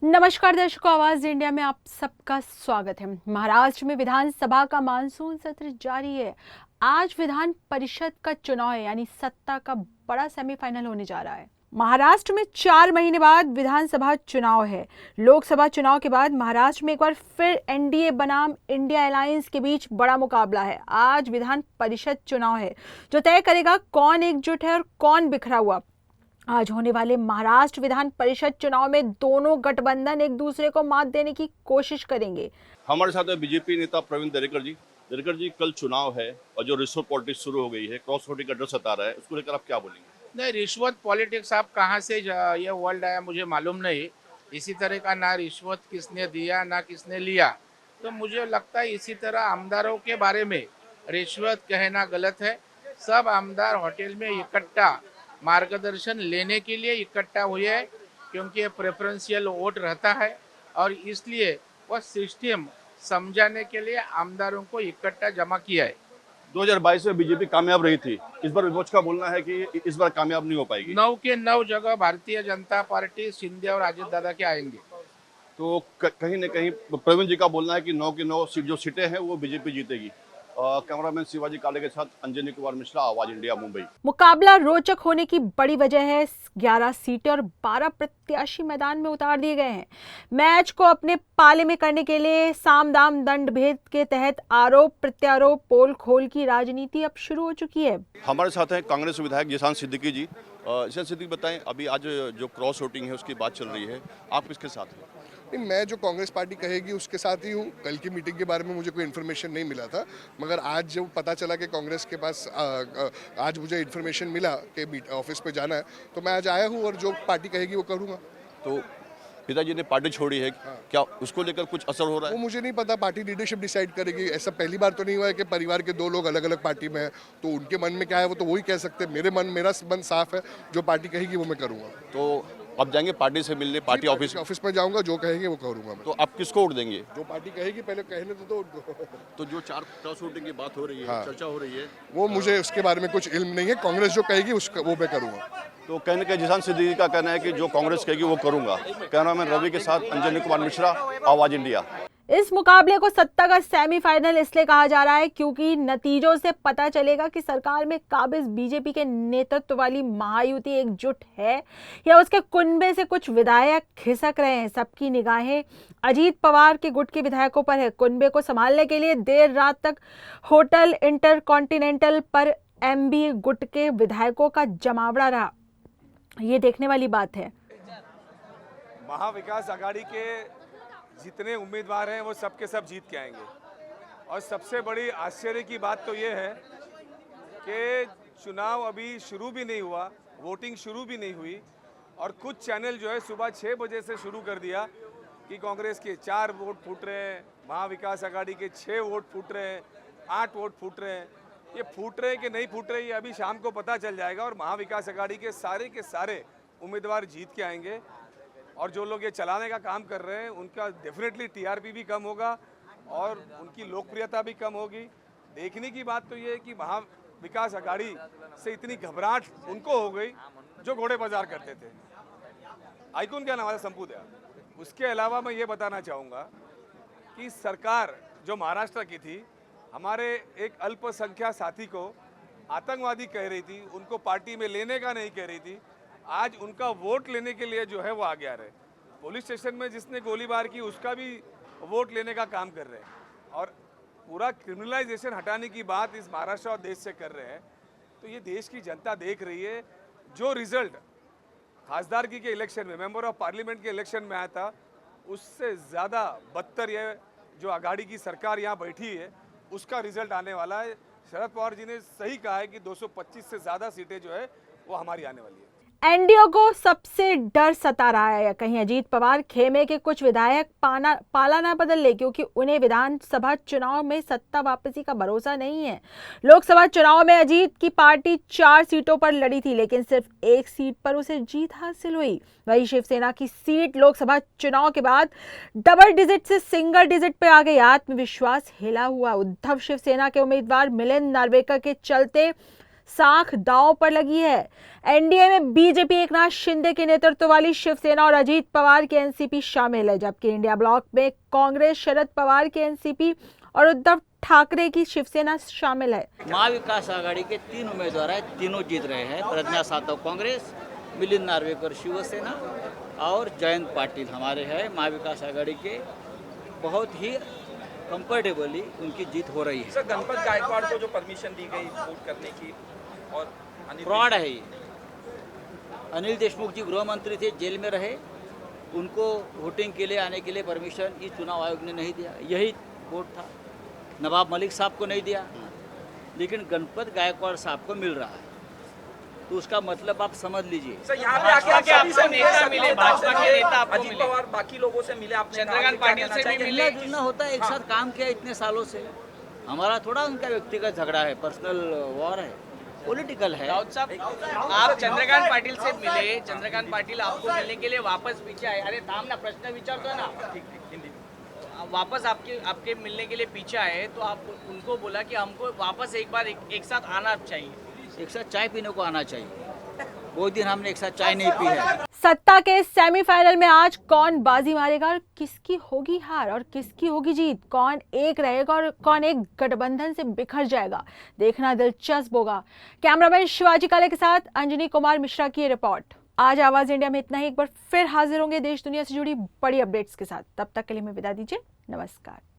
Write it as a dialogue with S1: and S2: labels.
S1: नमस्कार दर्शकों, आवाज इंडिया में आप सबका स्वागत है। महाराष्ट्र में विधानसभा का मानसून सत्र जारी है। आज विधान परिषद का चुनाव है, यानी सत्ता का बड़ा सेमीफाइनल होने जा रहा है। महाराष्ट्र में 4 महीने बाद विधानसभा चुनाव है। लोकसभा चुनाव के बाद महाराष्ट्र में एक बार फिर एनडीए बनाम इंडिया अलायंस के बीच बड़ा मुकाबला है। आज विधान परिषद चुनाव है जो तय करेगा कौन एकजुट है और कौन बिखरा हुआ। आज होने वाले महाराष्ट्र विधान परिषद चुनाव में दोनों गठबंधन एक दूसरे को मात देने की कोशिश करेंगे।
S2: हमारे साथ है बीजेपी नेता प्रवीण दरेकर जी। दरेकर जी, कल चुनाव है और जो रिश्वत पॉलिटिक्स शुरू हो गई है, क्रॉस वोटिंग का डर सता रहा है, उसको लेकर आप क्या बोलेंगे?
S3: नहीं, रिश्वत पॉलिटिक्स आप कहाँ से ये वर्ल्ड आया मुझे मालूम नहीं। इसी तरह का ना रिश्वत किसने दिया ना किसने लिया। तो मुझे लगता है इसी तरह आमदारों के बारे में रिश्वत कहना गलत है। सब आमदार होटल में इकट्ठा मार्गदर्शन लेने के लिए इकट्ठा हुए हैं, क्योंकि ये प्रेफरेंशियल वोट रहता है और इसलिए वह सिस्टम समझाने के लिए आमदारों को इकट्ठा जमा किया है।
S2: 2022 में बीजेपी कामयाब रही थी, इस बार विपक्ष का बोलना है कि इस बार कामयाब नहीं हो पाएगी।
S3: 9 के 9 जगह भारतीय जनता पार्टी शिंदे और अजित दादा के आएंगे।
S2: तो कहीं न कहीं प्रवीण जी का बोलना है कि 9 की 9 सीट जो सीटें हैं वो बीजेपी जीतेगी। कैमरामैन शिवाजी काले के साथ अंजनी कुमार मिश्रा, आवाज इंडिया, मुंबई।
S1: मुकाबला रोचक होने की बड़ी वजह है 11 सीटें और 12 प्रत्याशी मैदान में उतार दिए गए हैं। मैच को अपने पाले में करने के लिए साम दाम दंड भेद के तहत आरोप प्रत्यारोप पोल खोल की राजनीति अब शुरू हो चुकी है।
S2: हमारे साथ हैं कांग्रेस विधायक जिशान सिद्दीकी जी। जिशान सिद्दीकी, बताएं, अभी आज जो क्रॉस वोटिंग है उसकी बात चल रही है, आप किसके साथ हैं?
S4: नहीं, मैं जो कांग्रेस पार्टी कहेगी उसके साथ ही हूँ। कल की मीटिंग के बारे में मुझे कोई इन्फॉर्मेशन नहीं मिला था, मगर आज जब पता चला कि कांग्रेस के पास आज मुझे इन्फॉर्मेशन मिला कि ऑफिस पे जाना है, तो मैं आज आया हूँ और जो पार्टी कहेगी वो करूँगा।
S2: तो पिताजी ने पार्टी छोड़ी है, क्या उसको लेकर कुछ असर हो रहा
S4: वो
S2: है?
S4: मुझे नहीं पता, पार्टी लीडरशिप डिसाइड करेगी। ऐसा पहली बार तो नहीं हुआ है कि परिवार के 2 लोग अलग अलग पार्टी में हैं, तो उनके मन में क्या है वो तो वही कह सकते हैं। मेरा मन साफ है, जो पार्टी कहेगी वो मैं करूँगा।
S2: तो आप जाएंगे पार्टी से मिलने, पार्टी ऑफिस
S4: में जाऊँगा, जो कहेंगे वो करूँगा मैं।
S2: तो आप किसको वोट देंगे?
S4: जो पार्टी कहेगी, पहले कहने तो
S2: तो जो 4 क्रॉस वोटिंग की बात हो रही है, चर्चा हो रही है,
S4: वो मुझे उसके बारे में कुछ इल्म नहीं है। कांग्रेस जो कहेगी उसका वो मैं करूँगा।
S2: तो कहने के जिशान सिद्दीकी का कहना है कि जो कांग्रेस कहेगी वो करूंगा। कैमरामैन रवि के साथ अंजनी कुमार मिश्रा, आवाज इंडिया।
S1: इस मुकाबले को सत्ता का सेमीफाइनल इसलिए कहा जा रहा है क्योंकि नतीजों से पता चलेगा कि सरकार में काबिज बीजेपी के नेतृत्व वाली महायुति एकजुट है या उसके कुनबे से कुछ विधायक खिसक रहे हैं। सबकी निगाहें अजीत पवार के गुट के विधायकों पर है। कुनबे को संभालने के लिए देर रात तक होटल इंटरकॉन्टिनेंटल पर एमबी गुट के विधायकों का जमावड़ा रहा। ये देखने वाली बात है।
S5: महाविकास आघाड़ी के जितने उम्मीदवार हैं वो सब के सब जीत के आएंगे। और सबसे बड़ी आश्चर्य की बात तो ये है कि चुनाव अभी शुरू भी नहीं हुआ, वोटिंग शुरू भी नहीं हुई, और कुछ चैनल जो है सुबह 6 बजे से शुरू कर दिया कि कांग्रेस के 4 वोट फूट रहे हैं, महाविकास आघाड़ी के 6 वोट फूट रहे हैं, 8 वोट फूट रहे हैं। ये फूट रहे कि नहीं फूट रहे ये अभी शाम को पता चल जाएगा, और महाविकास आघाड़ी के सारे उम्मीदवार जीत के आएंगे। और जो लोग ये चलाने का काम कर रहे हैं उनका डेफिनेटली टीआरपी भी कम होगा और उनकी लोकप्रियता भी कम होगी। देखने की बात तो ये है कि महाविकास आघाड़ी से इतनी घबराहट उनको हो गई जो घोड़े बाजार करते थे। ऐकून घ्या ना माझा संपू द्या। उसके अलावा मैं ये बताना चाहूँगा कि सरकार जो महाराष्ट्र की थी, हमारे एक अल्पसंख्यक साथी को आतंकवादी कह रही थी, उनको पार्टी में लेने का नहीं कह रही थी। आज उनका वोट लेने के लिए जो है वो आगे आ रहे। पुलिस स्टेशन में जिसने गोलीबार की उसका भी वोट लेने का काम कर रहे हैं, और पूरा क्रिमिनलाइजेशन हटाने की बात इस महाराष्ट्र और देश से कर रहे हैं। तो ये देश की जनता देख रही है। जो रिजल्ट खासदारकी के इलेक्शन में, मेंबर ऑफ पार्लियामेंट के इलेक्शन में आया था, उससे ज़्यादा बदतर ये जो आघाड़ी की सरकार यहाँ बैठी है उसका रिजल्ट आने वाला है। शरद पवार जी ने सही कहा है कि 225 से ज़्यादा सीटें जो है वो हमारी आने वाली है।
S1: एनडीए को सबसे डर सता रहा है, कहीं अजीत पवार खेमे के कुछ विधायक पाला ना बदल ले, क्योंकि उन्हें विधानसभा चुनाव में सत्ता वापसी का भरोसा नहीं है। लोकसभा चुनाव में अजीत की पार्टी 4 सीटों पर लड़ी थी, लेकिन सिर्फ 1 सीट पर उसे जीत हासिल हुई। वही शिवसेना की सीट लोकसभा चुनाव के बाद डबल डिजिट से सिंगल डिजिट पे आ गई। आत्मविश्वास हिला हुआ। उद्धव शिवसेना के उम्मीदवार मिलिंद नार्वेकर के चलते साख दांव पर लगी है। एनडीए में बीजेपी एकनाथ शिंदे के नेतृत्व वाली शिवसेना और अजीत पवार की एनसीपी शामिल है, जबकि इंडिया ब्लॉक में कांग्रेस, शरद पवार की एनसीपी और उद्धव ठाकरे की शिवसेना शामिल है।
S6: महाविकास आघाड़ी के 3 उम्मीदवार हैं, तीनों जीत रहे हैं। प्रज्ञा सातव कांग्रेस, मिलिंद नार्वेकर शिवसेना और जयंत पाटिल हमारे हैं। महाविकास आघाड़ी के बहुत ही कंफर्टेबली उनकी जीत हो रही है।
S7: सर, गणपत गायकवाड़ को जो परमिशन दी गई वोट करने की और
S6: फ्रॉड है ये। अनिल देशमुख जी गृह मंत्री थे, जेल में रहे, उनको वोटिंग के लिए आने के लिए परमिशन इस चुनाव आयोग ने नहीं दिया, यही वोट था। नवाब मलिक साहब को नहीं दिया, लेकिन गणपत गायकवाड़ साहब को मिल रहा है, तो उसका मतलब आप समझ लीजिए।
S7: सर, यहाँ पे आके आपको नेता मिले, भाजपा के नेता आपको मिले, अजीत पवार बाकी लोगों से मिले, आपने चंद्रकांत पाटिल से भी मिले,
S6: जुलना होता है, एक साथ काम किया इतने सालों से। हमारा थोड़ा उनका व्यक्तिगत झगड़ा है, पर्सनल वॉर है, पॉलिटिकल है।
S8: राउत साहब, आप चंद्रकांत पाटिल से मिले, चंद्रकांत पाटिल आपको मिलने के लिए वापस पीछे आए। अरे थाम ना, प्रश्न विचारतो है ना,
S7: हिंदी
S8: वापस आपके मिलने के लिए पीछे आए, तो आप उनको बोला कि हमको वापस एक बार एक साथ आना चाहिए,
S6: एक साथ चाय पीने को आना चाहिए। बहुत दिन हमने एक साथ चाय नहीं पी है।
S1: सत्ता के सेमीफाइनल में आज कौन बाजी मारेगा और किसकी होगी हार और किसकी होगी जीत, कौन एक रहेगा और कौन एक गठबंधन से बिखर जाएगा, देखना दिलचस्प होगा। कैमरामैन शिवाजी काले के साथ अंजनी कुमार मिश्रा की ये रिपोर्ट। आज आवाज इंडिया में इतना ही। एक बार फिर हाजिर होंगे देश दुनिया से जुड़ी बड़ी अपडेट्स के साथ। तब तक के लिए मैं विदा दीजिए, नमस्कार।